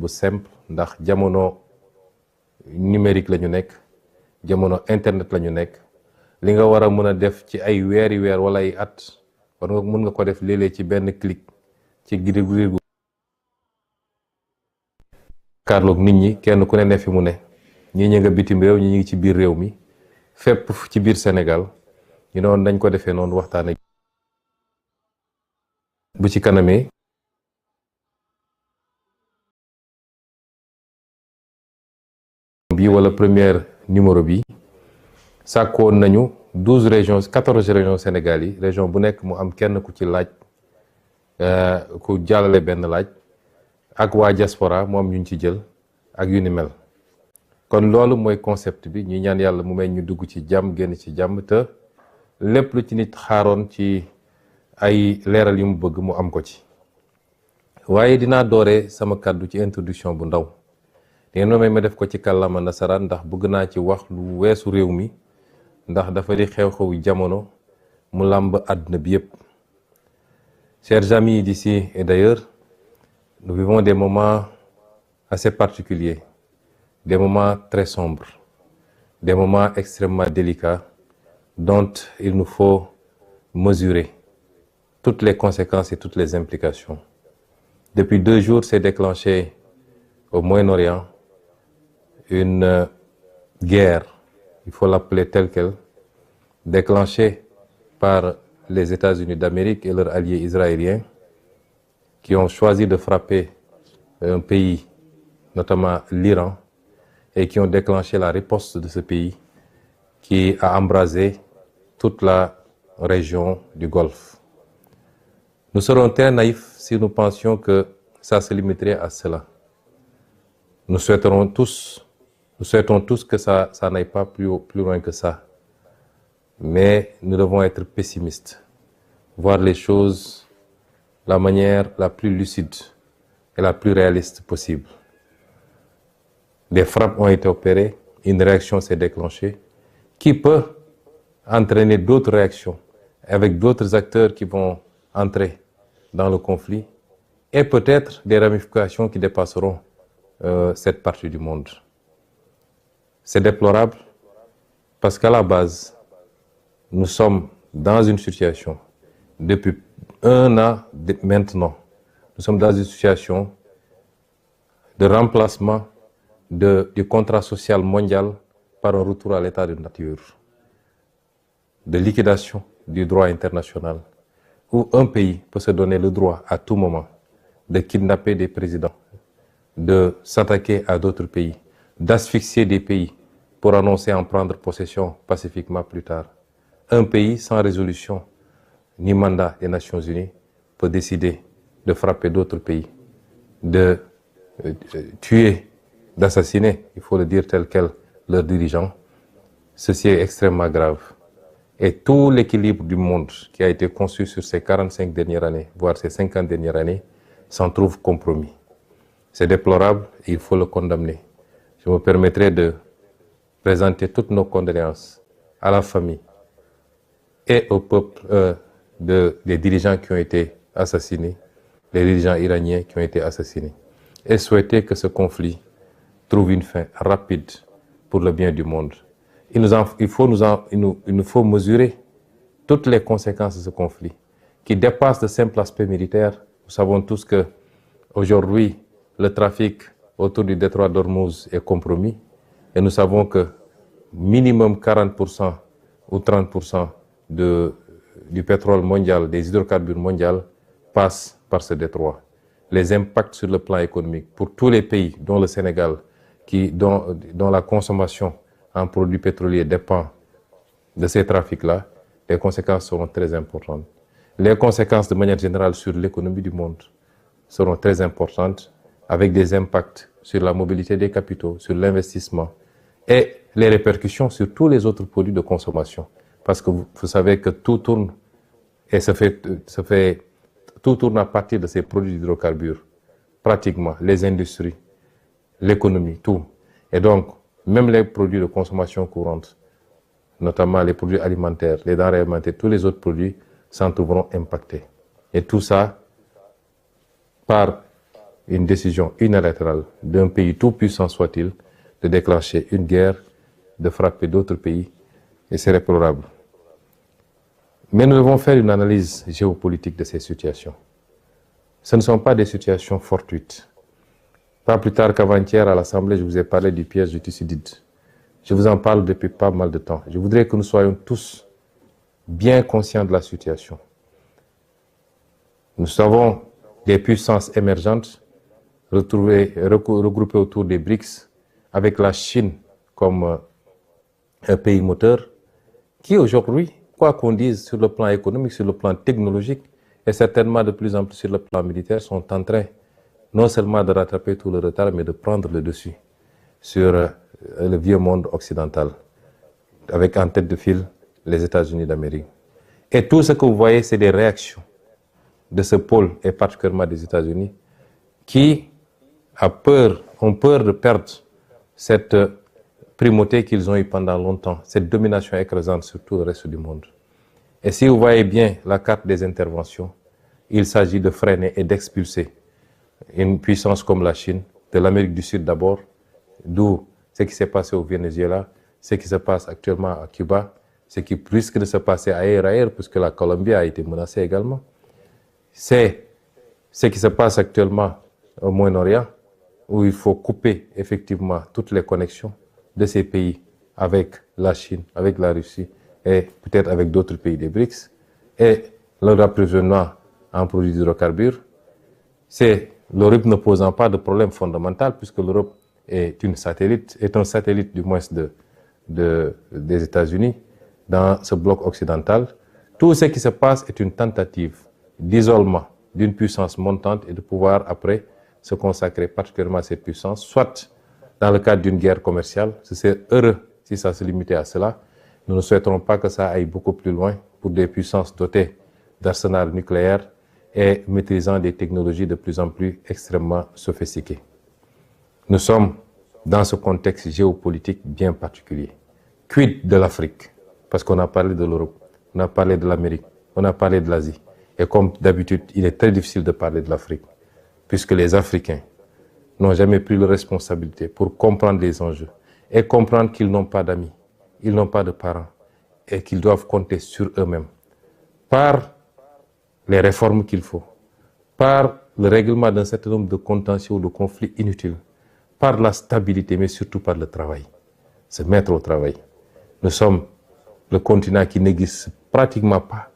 bu simple ndax jamono numérique la ñu nekk jamono internet la ñu nekk li nga war a mën a def ci ay weeri weer wala ay at war nga mën nga ko def léeg-léeg ci benn clic ci girigu karloog nit ñi kenn ku ne fi mu ne ñii ñi nga bitim réew ñi ngi ci biir réew mi fépp ci biir Sénégal ñu noonu dañ ko defee noonu waxtaan bu ci kanamee bi wala première numéro bi sàkkoon nañu 12 régions 14 régions Sénégal yi région bu nekk mu am kenn ku ci laaj ku jàllale benn laaj ak waa diaspora mu am ñu ci jël ak yu ni mel kon loolu mooy concept bi ñuy ñaan yàlla mu may ñu dugg ci jàmm génn ci jàmm te lépp lu ci nit xaaroon ci ay leeral yu mu bëgg mu am ko ci waaye dinaa doore sama kàddu ci introduction bu ndaw ngeen may ma def ko ci kàllaama nasaraan ndax bëgg naa ci wax lu weesu réew mi ndax dafa di xew-xewu jamono mu làmb àdduna bi yépp. Chers amis d'ici et d'ailleurs, nous vivons des moments assez particuliers, des moments très sombres, des moments extrêmement délicats dont il nous faut mesurer toutes les conséquences et toutes les implications. Depuis 2 jours, s'est déclenché au Moyen-Orient une guerre, il faut l'appeler telle quelle, déclenchée par les États-Unis d'Amérique et leurs alliés israéliens qui ont choisi de frapper un pays, notamment l'Iran, et qui ont déclenché la riposte de ce pays qui a embrasé toute la région du Golfe. Nous serons très naïfs si nous pensions que ça se limiterait à cela. Nous souhaitons tous que ça n'aille pas plus loin que ça. Mais nous devons être pessimistes, voir les choses de la manière la plus lucide et la plus réaliste possible. Des frappes ont été opérées, une réaction s'est déclenchée, qui peut entraîner d'autres réactions avec d'autres acteurs qui vont entrer dans le conflit et peut-être des ramifications qui dépasseront cette partie du monde. C'est déplorable parce qu'à la base, nous sommes dans une situation, depuis 1 an maintenant, nous sommes dans une situation de remplacement du contrat social mondial par un retour à l'état de nature, de liquidation du droit international, où un pays peut se donner le droit à tout moment de kidnapper des présidents, de s'attaquer à d'autres pays, d'asphyxier des pays pour annoncer en prendre possession pacifiquement plus tard. Un pays sans résolution ni mandat des Nations Unies peut décider de frapper d'autres pays, de tuer, d'assassiner, il faut le dire tel quel, leurs dirigeants. Ceci est extrêmement grave. Et tout l'équilibre du monde qui a été conçu sur ces 45 dernières années, voire ces 50 dernières années, s'en trouve compromis. C'est déplorable et il faut le condamner. Je me permettrai de présenter toutes nos condoléances à la famille et au peuple des dirigeants qui ont été assassinés, les dirigeants iraniens qui ont été assassinés, et souhaiter que ce conflit trouve une fin rapide pour le bien du monde. Il nous faut mesurer toutes les conséquences de ce conflit, qui dépassent le simple aspect militaire. Nous savons tous que aujourd'hui, le trafic autour du détroit d'Ormuz est compromis, et nous savons que minimum 40% ou 30% du pétrole mondial, des hydrocarbures mondiaux, passent par ce détroit. Les impacts sur le plan économique pour tous les pays, dont le Sénégal, dont la consommation en produits pétroliers dépend de ces trafics-là, les conséquences seront très importantes. Les conséquences de manière générale sur l'économie du monde seront très importantes, avec des impacts sur la mobilité des capitaux, sur l'investissement et les répercussions sur tous les autres produits de consommation. Parce que vous savez que tout tourne et tout tourne à partir de ces produits d'hydrocarbures, pratiquement, les industries, l'économie, tout. Et donc, même les produits de consommation courante, notamment les produits alimentaires, les denrées alimentaires, tous les autres produits s'en trouveront impactés. Et tout ça par une décision unilatérale d'un pays tout puissant soit-il de déclencher une guerre, de frapper d'autres pays, et c'est déplorable. Mais nous devons faire une analyse géopolitique de ces situations. Ce ne sont pas des situations fortuites. Pas plus tard qu'avant-hier à l'Assemblée, je vous ai parlé du piège du Thucydide. Je vous en parle depuis pas mal de temps. Je voudrais que nous soyons tous bien conscients de la situation. Nous avons des puissances émergentes regroupées autour des BRICS, avec la Chine comme un pays moteur, qui aujourd'hui, quoi qu'on dise sur le plan économique, sur le plan technologique, et certainement de plus en plus sur le plan militaire, sont en train non seulement de rattraper tout le retard, mais de prendre le dessus sur le vieux monde occidental, avec en tête de file les États-Unis d'Amérique. Et tout ce que vous voyez, c'est des réactions de ce pôle, et particulièrement des États-Unis, qui ont peur de perdre cette primauté qu'ils ont eue pendant longtemps, cette domination écrasante sur tout le reste du monde. Et si vous voyez bien la carte des interventions, il s'agit de freiner et d'expulser une puissance comme la Chine, de l'Amérique du Sud d'abord, d'où ce qui s'est passé au Venezuela, ce qui se passe actuellement à Cuba, ce qui risque de se passer ailleurs, puisque la Colombie a été menacée également. C'est ce qui se passe actuellement au Moyen-Orient, où il faut couper effectivement toutes les connexions de ces pays avec la Chine, avec la Russie et peut-être avec d'autres pays des BRICS, et leur approvisionnement en produits hydrocarbures. C'est l'Europe ne posant pas de problème fondamental, puisque l'Europe est un satellite du moins des États-Unis dans ce bloc occidental. Tout ce qui se passe est une tentative d'isolement d'une puissance montante et de pouvoir après se consacrer particulièrement à cette puissance, soit dans le cadre d'une guerre commerciale. C'est heureux si ça se limitait à cela. Nous ne souhaiterons pas que ça aille beaucoup plus loin pour des puissances dotées d'arsenal nucléaire et maîtrisant des technologies de plus en plus extrêmement sophistiquées. Nous sommes dans ce contexte géopolitique bien particulier. Quid de l'Afrique? Parce qu'on a parlé de l'Europe, on a parlé de l'Amérique, on a parlé de l'Asie. Et comme d'habitude, il est très difficile de parler de l'Afrique, puisque les Africains n'ont jamais pris la responsabilité pour comprendre les enjeux et comprendre qu'ils n'ont pas d'amis, ils n'ont pas de parents et qu'ils doivent compter sur eux-mêmes par les réformes qu'il faut, par le règlement d'un certain nombre de contentieux ou de conflits inutiles, par la stabilité, mais surtout par le travail, se mettre au travail. Nous sommes le continent qui n'existe pratiquement pas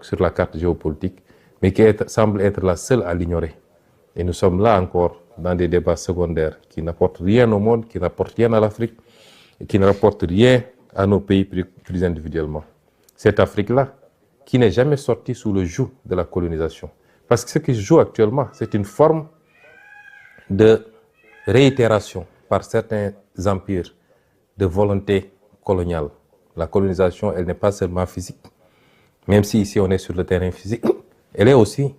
sur la carte géopolitique, mais qui semble être la seule à l'ignorer. Et nous sommes là encore dans des débats secondaires qui n'apportent rien au monde, qui n'apportent rien à l'Afrique, et qui ne rapportent rien à nos pays plus individuellement. Cette Afrique-là, qui n'est jamais sortie sous le joug de la colonisation. Parce que ce qui se joue actuellement, c'est une forme de réitération par certains empires de volonté coloniale. La colonisation, elle n'est pas seulement physique, même si ici on est sur le terrain physique, elle est aussi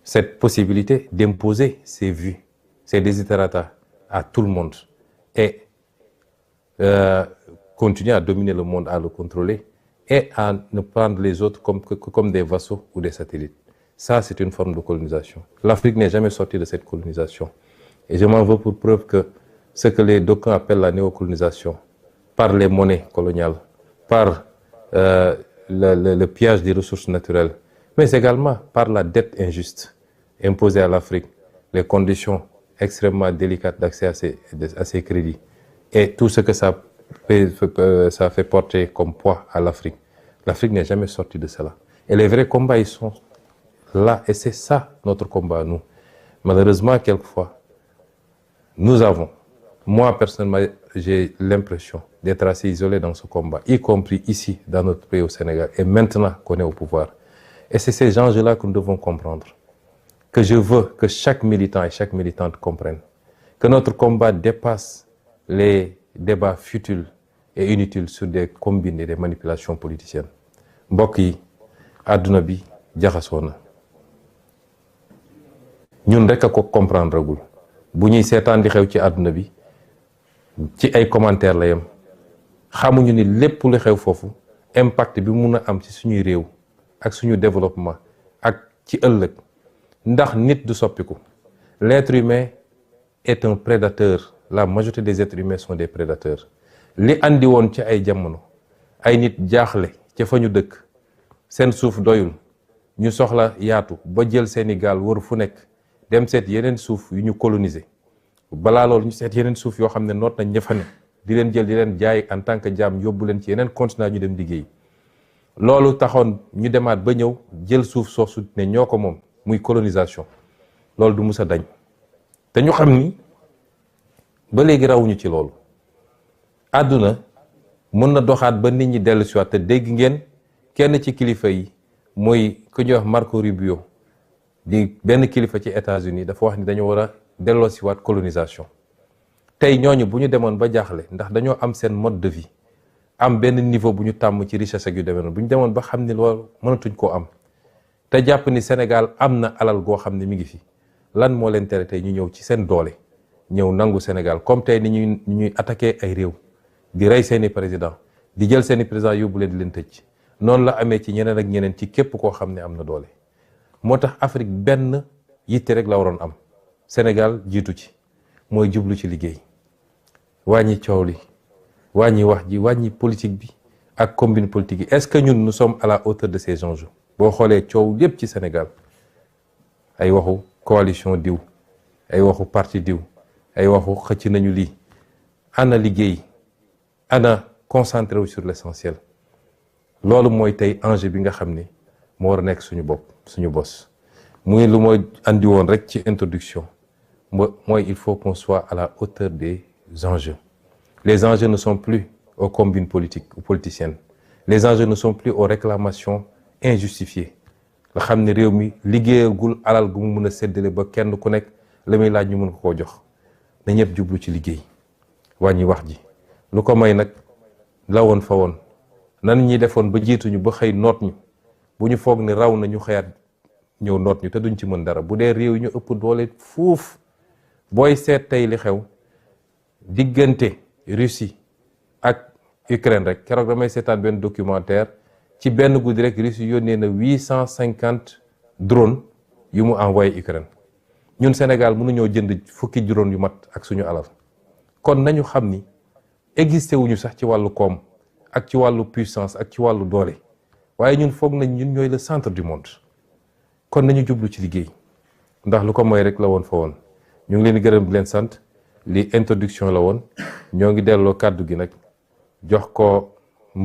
cette possibilité d'imposer ses vues, ses desiderata à tout le monde et continuer à dominer le monde, à le contrôler et à ne prendre les autres comme des vassaux ou des satellites. Ça, c'est une forme de colonisation. L'Afrique n'est jamais sortie de cette colonisation. Et je m'en veux pour preuve que ce que les d'aucuns appellent la néocolonisation, par les monnaies coloniales, par le pillage des ressources naturelles, mais également par la dette injuste imposée à l'Afrique, les conditions extrêmement délicates d'accès à ces crédits et tout ce que ça fait porter comme poids à l'Afrique. L'Afrique n'est jamais sortie de cela. Et les vrais combats, ils sont là. Et c'est ça notre combat, nous. Malheureusement, quelquefois, moi personnellement, j'ai l'impression d'être assez isolé dans ce combat, y compris ici, dans notre pays au Sénégal, et maintenant qu'on est au pouvoir. Et c'est ces enjeux-là que nous devons comprendre. Que je veux que chaque militant et chaque militante comprenne. Que notre combat dépasse les débats futiles et inutiles sur des combines et des manipulations politiciennes. Mbokk yi, àdduna bi jaxasoo na. Ñun rek a ko comprendre gul. Bu ñuy seetaan di xew ci àdduna bi, ci ay commentaires la yem. Xamuñu ni lépp lu xew foofu impact bi mun a am ci suñuy réew ak suñu développement ak ci ëllëg. Ndax nit du soppiku, l'être humain est un prédateur. La majorité des êtres humains sont des prédateurs. li andi woon ci ay jamono ay nit jaaxle ca fa ñu dëkk seen suuf doyul ñu soxla yaatu ba jël seeni gaal wër fu nekk dem seet yeneen suuf yu ñu coloniser balaa loolu ñu seet yeneen suuf yoo xam ne noot nañ ña fa ne di leen jël di leen jaay en tant que jaam yóbbu leen ci yeneen continent ñu dem liggéey loolu taxoon ñu demaat ba ñëw jël suuf soosu ne ñoo ko moom muy colonisation loolu du mus a dañ te ñu xam ni ba léegi rawuñu ci loolu àdduna mën na doxaat ba nit ñi dellu si waat te dégg ngeen kenn ci kilifa yi muy ku ñuy wax Marco Rubio di benn kilifa ci États-Unis dafa wax ni dañu war a delloo si waat colonisation tey ñooñu bu ñu demoon ba jaaxle ndax dañoo am seen mode de vie am benn niveau bu ñu tàmm ci richesse ak yu demee noonu bu ñu demoon ba xam ni loolu mënatuñ koo am te jàpp ni Sénégal am na alal goo xam ne mi ngi fi lan moo leen tere tey ñu ñëw ci seen doole ñëw nangu Sénégal comme tey ni ñuy attaqué ay réew di rey seeni président di jël seeni président yóbbu leen di leen tëj noonu la amee ci ñeneen ak ñeneen ci képp koo xam ne am na doole moo tax Afrique benn yitte rek la waroon am Sénégal jiitu ci mooy jublu ci liggéey wàññi coow li wàññi wax ji wàññi politique bi ak combine politique yi est-ce que ñun nous sommes à la hauteur de ces enjeux boo xoolee coow lépp ci Sénégal ay waxu coalition diw ay waxu parti diw ay waxu xëcc nañu lii ana liggéey ana concentré wu sur l'essentiel loolu mooy tey enjeu bi nga xam ne moo war a nekk suñu bopp suñu bos muy lu mooy andi woon rek ci introduction mooy il faut qu'on soit à la hauteur des enjeux. Les enjeux ne sont plus aux combines politiques ou politiciennes. Les enjeux ne sont plus aux réclamations injustifiées. La xam ne réew mi liggéeyagul alal gu mu mën a séddale ba kenn ku nekk la muy laaj ñu mën ko koo jox na ñëpp jublu ci liggéey wàññi wax ji lu ko may nag la woon fa woon nan ñi defoon ba jiituñu ba xëy noot ñu bu ñu foog ni raw na ñu xëyaat ñëw noot ñu te duñ ci mën dara bu dee réew yi ñu ëpp doole fuuf booy seet tey li xew diggante Russie ak Ukraine rek keroog damay seetaan benn documentaire ci benn guddi rek Russie yónnee na 850 drones yu mu envoyé Ukraine ñun Sénégal mënuñoo jënd fukki drone yu mat ak suñu alal kon nañu xam ni existé wuñu sax ci wàllu koom ak ci wàllu puissance ak ci wàllu doole waaye ñun foog nañ ñun ñooy le centre du monde kon nañu jublu ci liggéey ndax lu ko mooy rek la woon fa woon ñu ngi leen di gërëm di leen sant li introduction la woon ñoo ngi delloo kàddu gi nag jox ko